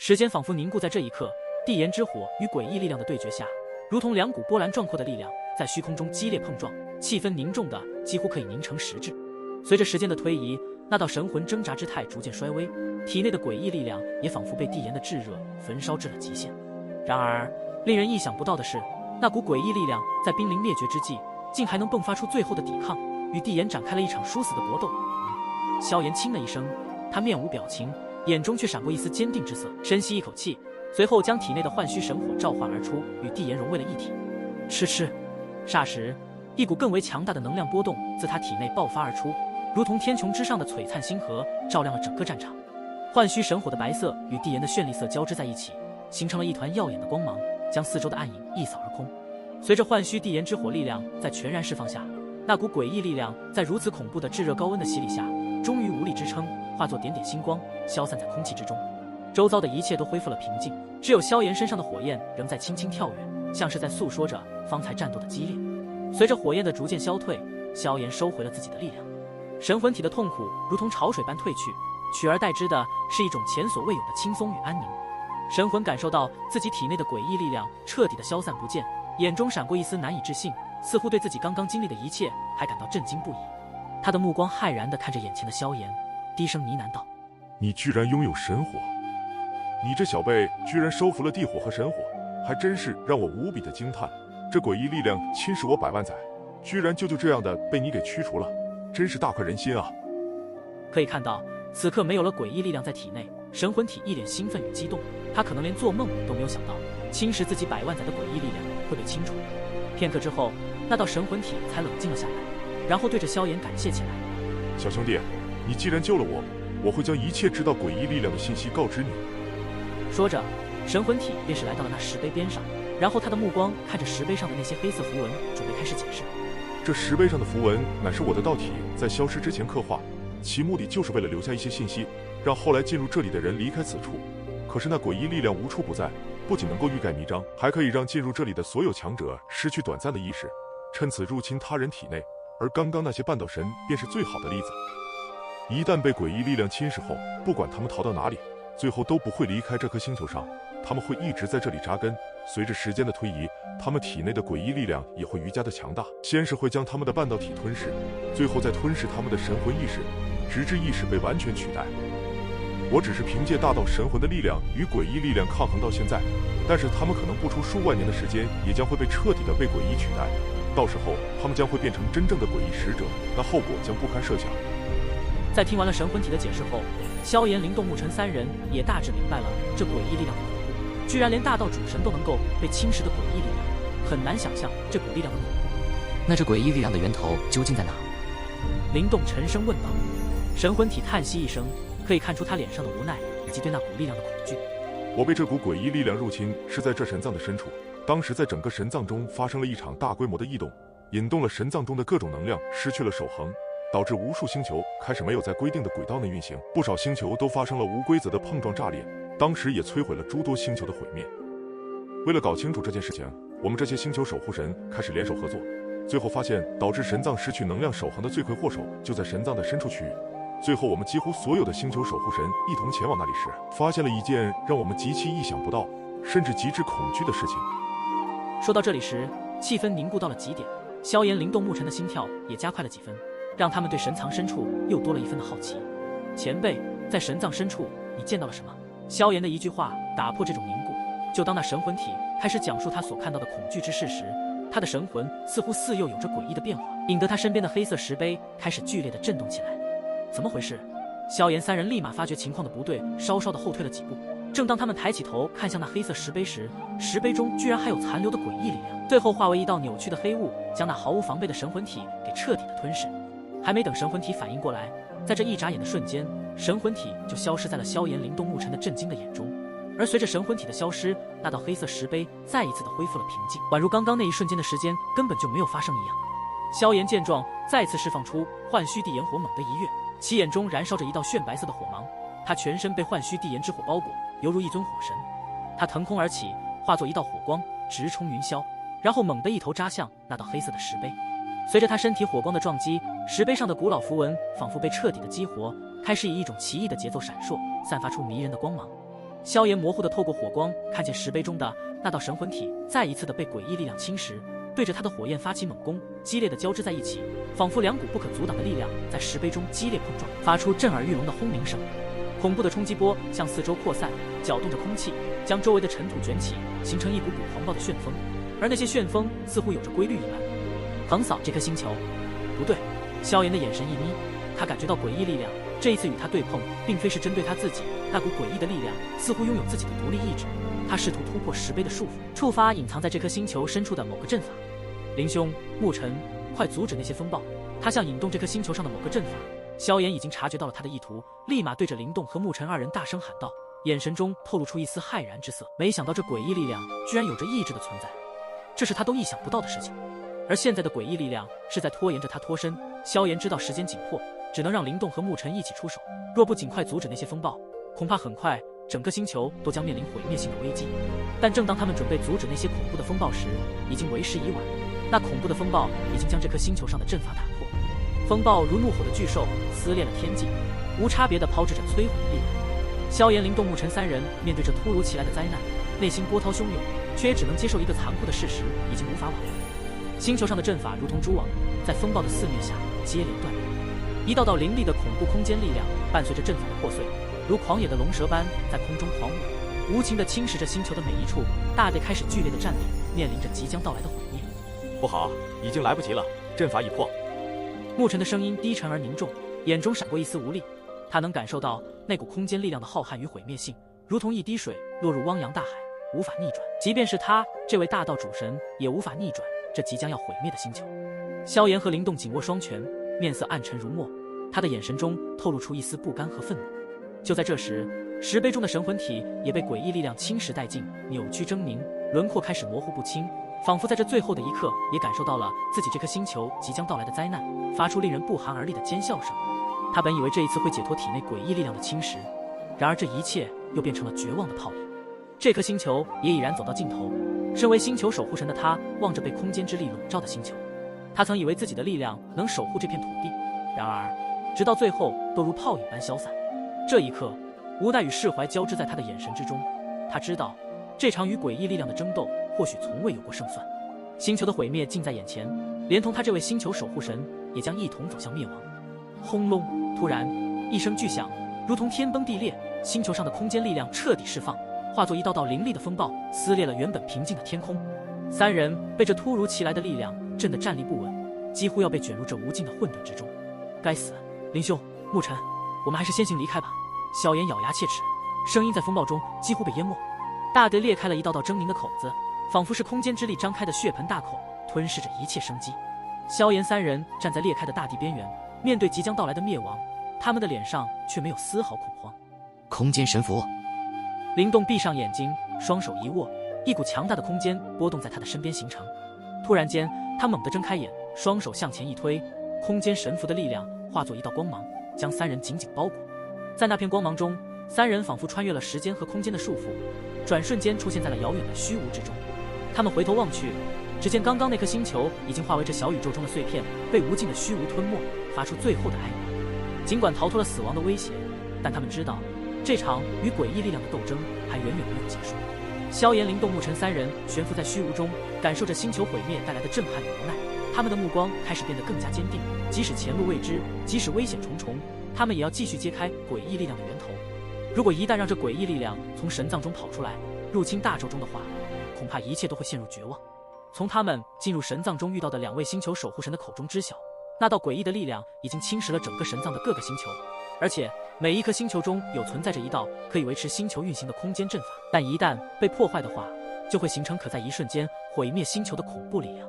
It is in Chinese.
时间仿佛凝固在这一刻，地炎之火与诡异力量的对决下，如同两股波澜壮阔的力量在虚空中激烈碰撞，气氛凝重的几乎可以凝成实质。随着时间的推移，那道神魂挣扎之态逐渐衰微，体内的诡异力量也仿佛被地炎的炙热焚烧至了极限。然而，令人意想不到的是，那股诡异力量在濒临灭绝之际，竟还能迸发出最后的抵抗，与地炎展开了一场殊死的搏斗。萧炎轻了一声，他面无表情，眼中却闪过一丝坚定之色，深吸一口气，随后将体内的幻虚神火召唤而出，与地炎融为了一体。嗤嗤，霎时，一股更为强大的能量波动自他体内爆发而出，如同天穹之上的璀璨星河，照亮了整个战场。幻虚神火的白色与地炎的绚丽色交织在一起，形成了一团耀眼的光芒，将四周的暗影一扫而空。随着幻虚地炎之火力量在全然释放下，那股诡异力量在如此恐怖的炙热高温的洗礼下，终于无力支撑，化作点点星光，消散在空气之中。周遭的一切都恢复了平静，只有萧炎身上的火焰仍在轻轻跳跃，像是在诉说着方才战斗的激烈。随着火焰的逐渐消退，萧炎收回了自己的力量，神魂体的痛苦如同潮水般退去，取而代之的是一种前所未有的轻松与安宁。神魂感受到自己体内的诡异力量彻底的消散不见，眼中闪过一丝难以置信，似乎对自己刚刚经历的一切还感到震惊不已。他的目光骇然地看着眼前的萧炎，低声呢喃道：“你居然拥有神火，你这小辈居然收服了地火和神火，还真是让我无比的惊叹。这诡异力量侵蚀我百万载，居然就这样的被你给驱除了，真是大快人心啊！”可以看到，此刻没有了诡异力量在体内，神魂体一脸兴奋与激动，他可能连做梦都没有想到，侵蚀自己百万载的诡异力量会被清除。片刻之后，那道神魂体才冷静了下来，然后对着萧炎感谢起来：“小兄弟，你既然救了我，我会将一切知道诡异力量的信息告知你。”说着，神魂体便是来到了那石碑边上，然后他的目光看着石碑上的那些黑色符文，准备开始解释。这石碑上的符文乃是我的道体在消失之前刻画，其目的就是为了留下一些信息，让后来进入这里的人离开此处。可是那诡异力量无处不在，不仅能够欲盖弥彰，还可以让进入这里的所有强者失去短暂的意识，趁此入侵他人体内。而刚刚那些半道神便是最好的例子。一旦被诡异力量侵蚀后，不管他们逃到哪里，最后都不会离开这颗星球上，他们会一直在这里扎根。随着时间的推移，他们体内的诡异力量也会愈加的强大，先是会将他们的半导体吞噬，最后再吞噬他们的神魂意识，直至意识被完全取代。我只是凭借大道神魂的力量与诡异力量抗衡到现在，但是他们可能不出数万年的时间，也将会被彻底的被诡异取代。到时候他们将会变成真正的诡异使者，那后果将不堪设想。在听完了神魂体的解释后，萧炎、灵动沐尘三人也大致明白了这诡异力量的恐怖，居然连大道主神都能够被侵蚀的诡异力量，很难想象这股力量的恐怖。那这诡异力量的源头究竟在哪？灵动沉声问道。神魂体叹息一声，可以看出他脸上的无奈以及对那股力量的恐惧。我被这股诡异力量入侵，是在这神藏的深处。当时在整个神藏中发生了一场大规模的异动，引动了神藏中的各种能量失去了守恒，导致无数星球开始没有在规定的轨道内运行，不少星球都发生了无规则的碰撞炸裂，当时也摧毁了诸多星球的毁灭。为了搞清楚这件事情，我们这些星球守护神开始联手合作，最后发现导致神藏失去能量守恒的罪魁祸首就在神藏的深处区域。最后我们几乎所有的星球守护神一同前往那里时，发现了一件让我们极其意想不到甚至极致恐惧的事情。说到这里时，气氛凝固到了极点，萧炎、灵动沐尘的心跳也加快了几分，让他们对神藏深处又多了一分的好奇。前辈，在神藏深处你见到了什么？萧炎的一句话打破这种凝固。就当那神魂体开始讲述他所看到的恐惧之事时，他的神魂似乎似又有着诡异的变化，引得他身边的黑色石碑开始剧烈的震动起来。怎么回事？萧炎三人立马发觉情况的不对，稍稍的后退了几步。正当他们抬起头看向那黑色石碑时，石碑中居然还有残留的诡异力量，最后化为一道扭曲的黑雾，将那毫无防备的神魂体给彻底的吞噬。还没等神魂体反应过来，在这一眨眼的瞬间，神魂体就消失在了萧炎、灵动沐尘的震惊的眼中。而随着神魂体的消失，那道黑色石碑再一次的恢复了平静，宛如刚刚那一瞬间的时间根本就没有发生一样。萧炎见状，再次释放出幻虚地炎火，猛地一跃，其眼中燃烧着一道炫白色的火芒，他全身被幻虚地炎之火包裹，犹如一尊火神。他腾空而起，化作一道火光，直冲云霄，然后猛地一头扎向那道黑色的石碑。随着他身体火光的撞击，石碑上的古老符文仿佛被彻底的激活，开始以一种奇异的节奏闪烁，散发出迷人的光芒。萧炎模糊的透过火光看见石碑中的那道神魂体再一次的被诡异力量侵蚀，对着他的火焰发起猛攻，激烈的交织在一起，仿佛两股不可阻挡的力量在石碑中激烈碰撞，发出震耳欲聋的轰鸣声。恐怖的冲击波向四周扩散，搅动着空气，将周围的尘土卷起，形成一股股狂暴的旋风，而那些旋风似乎有着规律一般，横扫这颗星球。不对，萧炎的眼神一眯，他感觉到诡异力量，这一次与他对碰，并非是针对他自己，那股诡异的力量似乎拥有自己的独立意志。他试图突破石碑的束缚，触发隐藏在这颗星球深处的某个阵法。林兄，沐尘，快阻止那些风暴！他想引动这颗星球上的某个阵法。萧炎已经察觉到了他的意图，立马对着灵动和沐尘二人大声喊道，眼神中透露出一丝骇然之色。没想到这诡异力量居然有着意志的存在，这是他都意想不到的事情。而现在的诡异力量是在拖延着他脱身。萧炎知道时间紧迫，只能让灵动和沐尘一起出手。若不尽快阻止那些风暴，恐怕很快整个星球都将面临毁灭性的危机。但正当他们准备阻止那些恐怖的风暴时，已经为时已晚。那恐怖的风暴已经将这颗星球上的阵法打破，风暴如怒吼的巨兽，撕裂了天际，无差别地抛掷着摧毁的力量。萧炎、灵动、沐尘三人面对这突如其来的灾难，内心波涛汹涌，却也只能接受一个残酷的事实：已经无法挽回。星球上的阵法如同蛛网，在风暴的肆虐下接连断裂，一道道凌厉的恐怖空间力量伴随着阵法的破碎，如狂野的龙蛇般在空中狂舞，无情地侵蚀着星球的每一处。大地开始剧烈的战栗，面临着即将到来的毁灭。不好，已经来不及了，阵法已破。沐尘的声音低沉而凝重，眼中闪过一丝无力。他能感受到那股空间力量的浩瀚与毁灭性，如同一滴水落入汪洋大海，无法逆转。即便是他这位大道主神，也无法逆转这即将要毁灭的星球。萧炎和灵动紧握双拳，面色暗沉如墨，他的眼神中透露出一丝不甘和愤怒。就在这时，石碑中的神魂体也被诡异力量侵蚀殆尽，扭曲狰狞，轮诡开始模糊不清，仿佛在这最后的一刻也感受到了自己这颗星球即将到来的灾难，发出令人不寒而栗的尖笑声。他本以为这一次会解脱体内诡异力量的侵蚀，然而这一切又变成了绝望的泡影。这颗星球也已然走到尽头，身为星球守护神的他望着被空间之力笼罩的星球，他曾以为自己的力量能守护这片土地，然而直到最后都如泡影般消散。这一刻，无奈与释怀交织在他的眼神之中。他知道，这场与诡异力量的争斗或许从未有过胜算。星球的毁灭近在眼前，连同他这位星球守护神也将一同走向灭亡。轰隆！突然，一声巨响，如同天崩地裂，星球上的空间力量彻底释放，化作一道道凌厉的风暴，撕裂了原本平静的天空。三人被这突如其来的力量震得站立不稳，几乎要被卷入这无尽的混沌之中。该死！林兄，沐尘，我们还是先行离开吧。萧炎咬牙切齿，声音在风暴中几乎被淹没。大地裂开了一道道狰狞的口子，仿佛是空间之力张开的血盆大口，吞噬着一切生机。萧炎三人站在裂开的大地边缘，面对即将到来的灭亡，他们的脸上却没有丝毫恐慌。空间神符。灵动闭上眼睛，双手一握，一股强大的空间波动在他的身边形成。突然间，他猛地睁开眼，双手向前一推，空间神符的力量化作一道光芒，将三人紧紧包裹。在那片光芒中，三人仿佛穿越了时间和空间的束缚，转瞬间出现在了遥远的虚无之中。他们回头望去，只见刚刚那颗星球已经化为这小宇宙中的碎片，被无尽的虚无吞没，发出最后的哀鸣。尽管逃脱了死亡的威胁，但他们知道，这场与诡异力量的斗争还远远没有结束。萧炎、灵动、沐尘三人悬浮在虚无中，感受着星球毁灭带来的震撼与无奈。他们的目光开始变得更加坚定，即使前路未知，即使危险重重，他们也要继续揭开诡异力量的源头。如果一旦让这诡异力量从神藏中跑出来，入侵大宙中的话，恐怕一切都会陷入绝望。从他们进入神藏中遇到的两位星球守护神的口中知晓，那道诡异的力量已经侵蚀了整个神藏的各个星球，而且每一颗星球中有存在着一道可以维持星球运行的空间阵法，但一旦被破坏的话，就会形成可在一瞬间毁灭星球的恐怖力量。